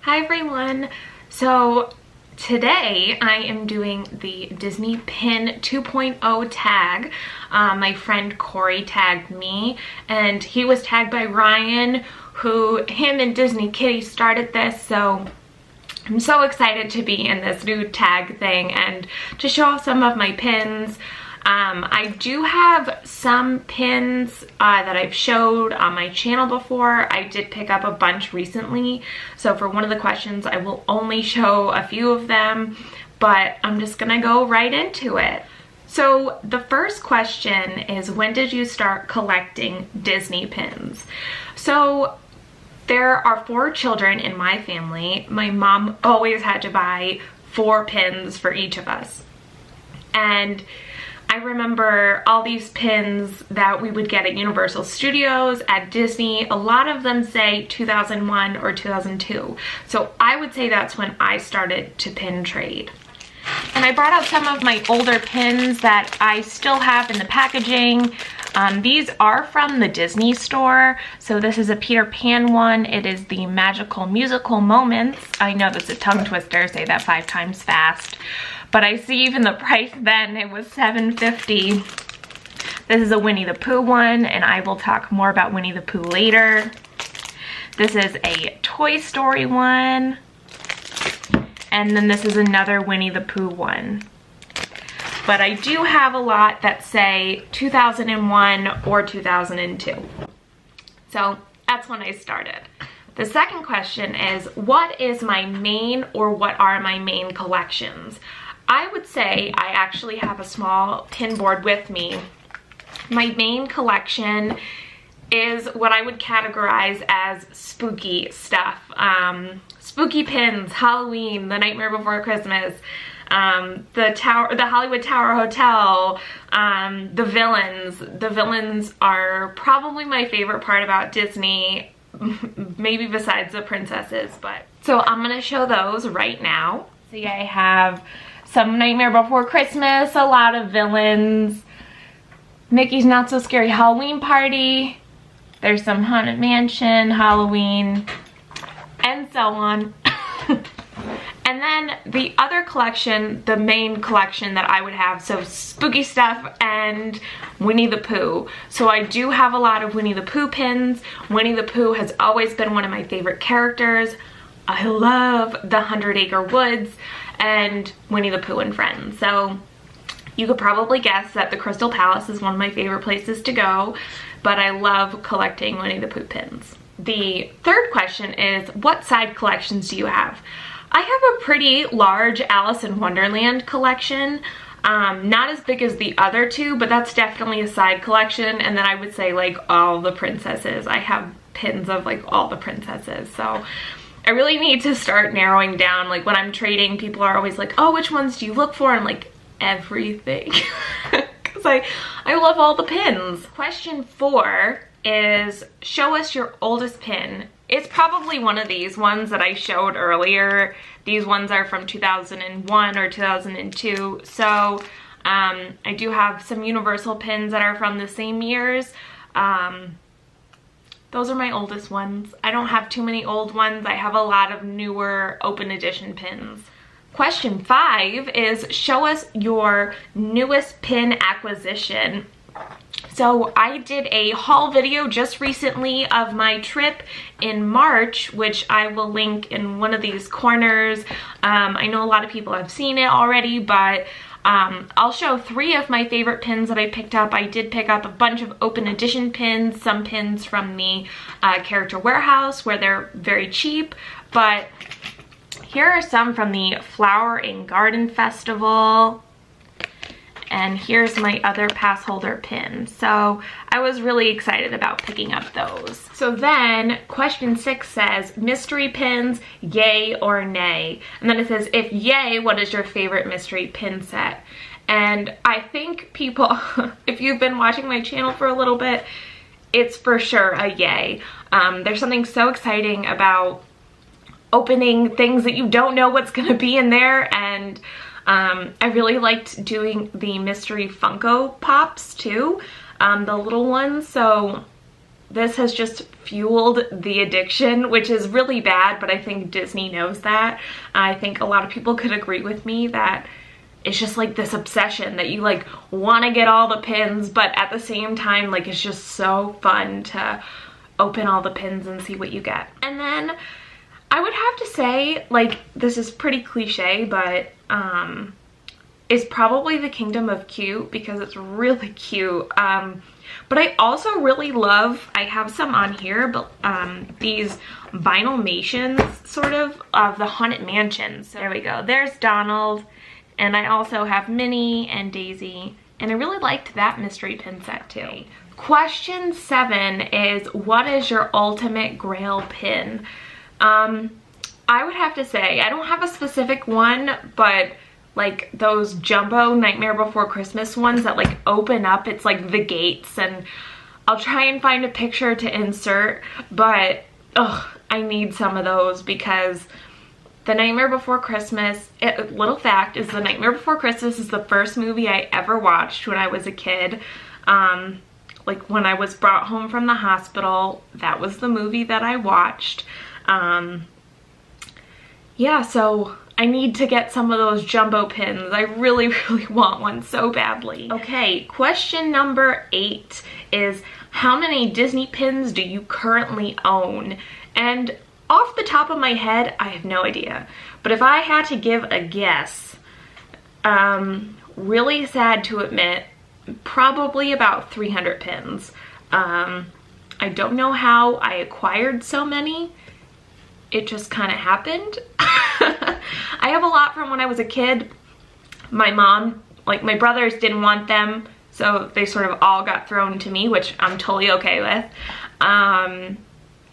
Hi everyone! So today I am doing the Disney Pin 2.0 tag. My friend Corey tagged me and he was tagged by Ryan, him and Disney Kitty started this, so I'm so excited to be in this new tag thing and to show off some of my pins. I do have some pins that I've showed on my channel before. I did pick up a bunch recently, so for one of the questions I will only show a few of them, but I'm just gonna go right into it. So the first question is, when did you start collecting Disney pins? So there are 4 children in my family. My mom always had to buy 4 pins for each of us, and I remember all these pins that we would get at Universal Studios, at Disney. A lot of them say 2001 or 2002. So I would say that's when I started to pin trade. And I brought out some of my older pins that I still have in the packaging. These are from the Disney store. So this is a Peter Pan one. It is the Magical Musical Moments. I know that's a tongue twister, say that 5 times fast. But I see even the price then, it was $7.50. This is a Winnie the Pooh one, and I will talk more about Winnie the Pooh later. This is a Toy Story one. And then this is another Winnie the Pooh one. But I do have a lot that say 2001 or 2002. So that's when I started. The second question is, what is my main or what are my main collections? I would say I actually have a small pin board with me. My main collection is what I would categorize as spooky stuff. Spooky pins, Halloween, The Nightmare Before Christmas, the Hollywood Tower Hotel, the villains. The villains are probably my favorite part about Disney, maybe besides the princesses, but. So I'm gonna show those right now. See, I have some Nightmare Before Christmas, a lot of villains, Mickey's Not So Scary Halloween Party, there's some Haunted Mansion, Halloween, and so on. And then the other collection, the main collection that I would have, so spooky stuff and Winnie the Pooh. So I do have a lot of Winnie the Pooh pins. Winnie the Pooh has always been one of my favorite characters. I love the 100 Acre Woods and Winnie the Pooh and Friends. So you could probably guess that the Crystal Palace is one of my favorite places to go, but I love collecting Winnie the Pooh pins. The third question is, what side collections do you have? I have a pretty large Alice in Wonderland collection. Not as big as the other 2, but that's definitely a side collection. And then I would say like all the princesses. I have pins of like all the princesses. So I really need to start narrowing down. Like when I'm trading, people are always like, oh, which ones do you look for? And I'm like, everything. Because I love all the pins. Question 4 is, show us your oldest pin. It's probably one of these ones that I showed earlier. These ones are from 2001 or 2002. So I do have some Universal pins that are from the same years. Those are my oldest ones. I don't have too many old ones. I have a lot of newer open edition pins. Question 5 is, show us your newest pin acquisition. So I did a haul video just recently of my trip in March, which I will link in one of these corners. I know a lot of people have seen it already, but I'll show 3 of my favorite pins that I picked up. I did pick up a bunch of open edition pins, some pins from the Character Warehouse where they're very cheap, but here are some from the Flower and Garden Festival. And here's my other pass holder pin. So I was really excited about picking up those. So then question 6 says, mystery pins, yay or nay? And then it says, if yay, what is your favorite mystery pin set? And I think people, if you've been watching my channel for a little bit, it's for sure a yay. There's something so exciting about opening things that you don't know what's gonna be in there, and I really liked doing the mystery Funko Pops too, the little ones. So this has just fueled the addiction, which is really bad, but I think Disney knows that. I think a lot of people could agree with me that it's just like this obsession that you like want to get all the pins, but at the same time, like, it's just so fun to open all the pins and see what you get. And then I would have to say, like, this is pretty cliche, but it's probably the Kingdom of Cute because it's really cute. But I also really love, I have some on here, but these Vinylmations sort of the Haunted Mansions. So there we go. There's Donald, and I also have Minnie and Daisy, and I really liked that mystery pin set too. Question 7 is, what is your ultimate Grail pin? I would have to say, I don't have a specific one, but like those jumbo Nightmare Before Christmas ones that like open up, it's like the gates, and I'll try and find a picture to insert, but I need some of those because the Nightmare Before Christmas, little fact is the Nightmare Before Christmas is the first movie I ever watched when I was a kid. Like when I was brought home from the hospital, that was the movie that I watched. Yeah, so I need to get some of those jumbo pins. I really, really want one so badly. Okay, question number 8 is, how many Disney pins do you currently own? And off the top of my head, I have no idea. But if I had to give a guess, really sad to admit, probably about 300 pins. I don't know how I acquired so many. It just kind of happened. I have a lot from when I was a kid. My mom, like my brothers didn't want them, so they sort of all got thrown to me, which I'm totally okay with.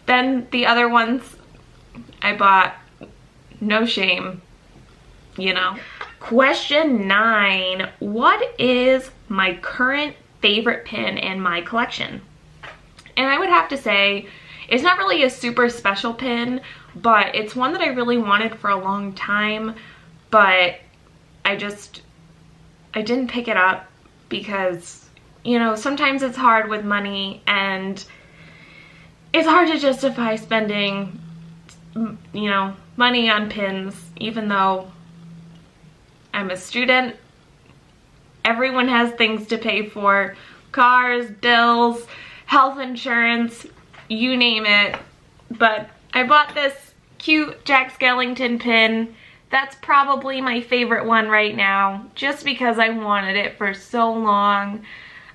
Then the other ones I bought, no shame, you know. Question 9, what is my current favorite pin in my collection? And I would have to say, it's not really a super special pin, but it's one that I really wanted for a long time, but I didn't pick it up because, you know, sometimes it's hard with money and it's hard to justify spending, you know, money on pins, even though I'm a student. Everyone has things to pay for, cars, bills, health insurance, you name it. But I bought this cute Jack Skellington pin. That's probably my favorite one right now, just because I wanted it for so long.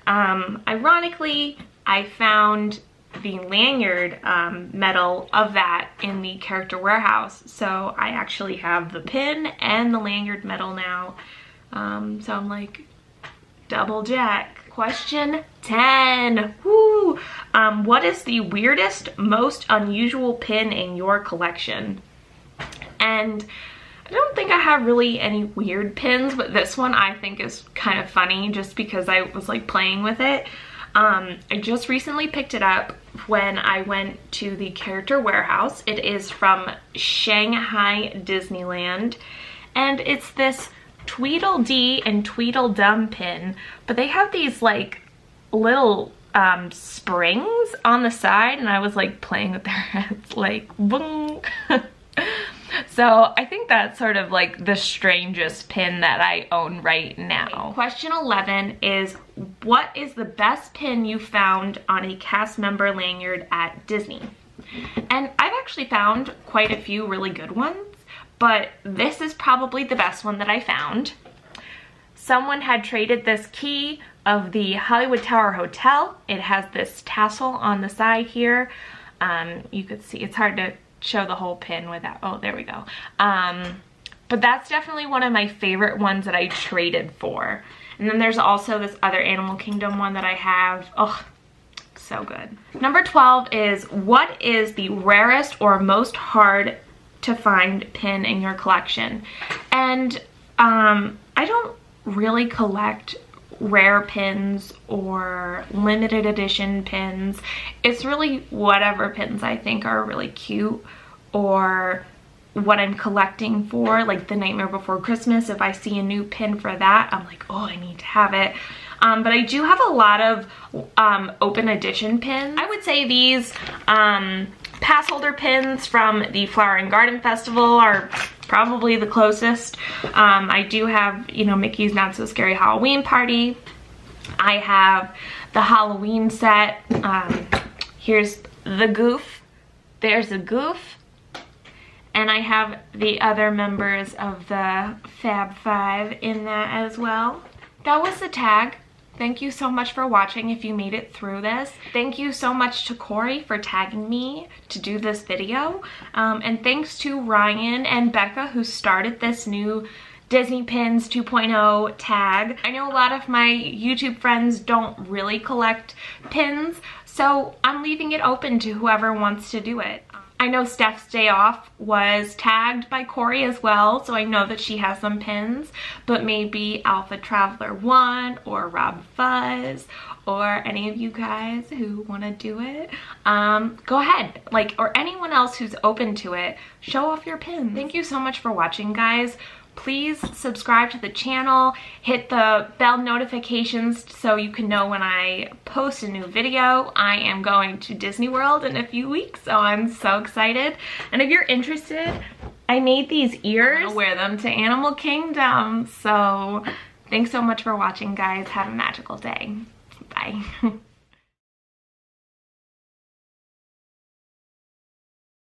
Ironically, I found the lanyard medal of that in the character warehouse, so I actually have the pin and the lanyard medal now. So I'm like, double jack. Question 10. Woo! What is the weirdest, most unusual pin in your collection? And I don't think I have really any weird pins, but this one I think is kind of funny just because I was like playing with it. I just recently picked it up when I went to the character warehouse. It is from Shanghai Disneyland, and it's this Tweedledee and Tweedledum pin, but they have these like little springs on the side, and I was like playing with their heads like boom. So I think that's sort of like the strangest pin that I own right now. Question 11 is, what is the best pin you found on a cast member lanyard at Disney? And I've actually found quite a few really good ones, but this is probably the best one that I found. Someone had traded this key of the Hollywood Tower Hotel. It has this tassel on the side here. You could see, it's hard to show the whole pin without, oh, there we go. But that's definitely one of my favorite ones that I traded for. And then there's also this other Animal Kingdom one that I have. Oh, so good. Number 12 is, what is the rarest or most hard to find pin in your collection? And I don't really collect rare pins or limited edition pins. It's really whatever pins I think are really cute or what I'm collecting for, like the Nightmare Before Christmas. If I see a new pin for that, I'm like, oh, I need to have it. But I do have a lot of open edition pins. I would say these pass holder pins from the Flower and Garden Festival are probably the closest. I do have, you know, Mickey's Not So Scary Halloween Party. I have the Halloween set. Here's the Goof. There's a Goof. And I have the other members of the Fab Five in that as well. That was the tag. Thank you so much for watching if you made it through this. Thank you so much to Corey for tagging me to do this video. And thanks to Ryan and Becca who started this new Disney Pins 2.0 tag. I know a lot of my YouTube friends don't really collect pins, so I'm leaving it open to whoever wants to do it. I know Steph's Day Off was tagged by Corey as well, so I know that she has some pins, but maybe Alpha Traveler 1 or Rob Fuzz or any of you guys who want to do it, go ahead. Like, or anyone else who's open to it, show off your pins. Thank you so much for watching, guys. Please subscribe to the channel, hit the bell notifications so you can know when I post a new video. I am going to Disney World in a few weeks, so I'm so excited. And if you're interested, I made these ears. I'll wear them to Animal Kingdom. So thanks so much for watching, guys. Have a magical day. Bye.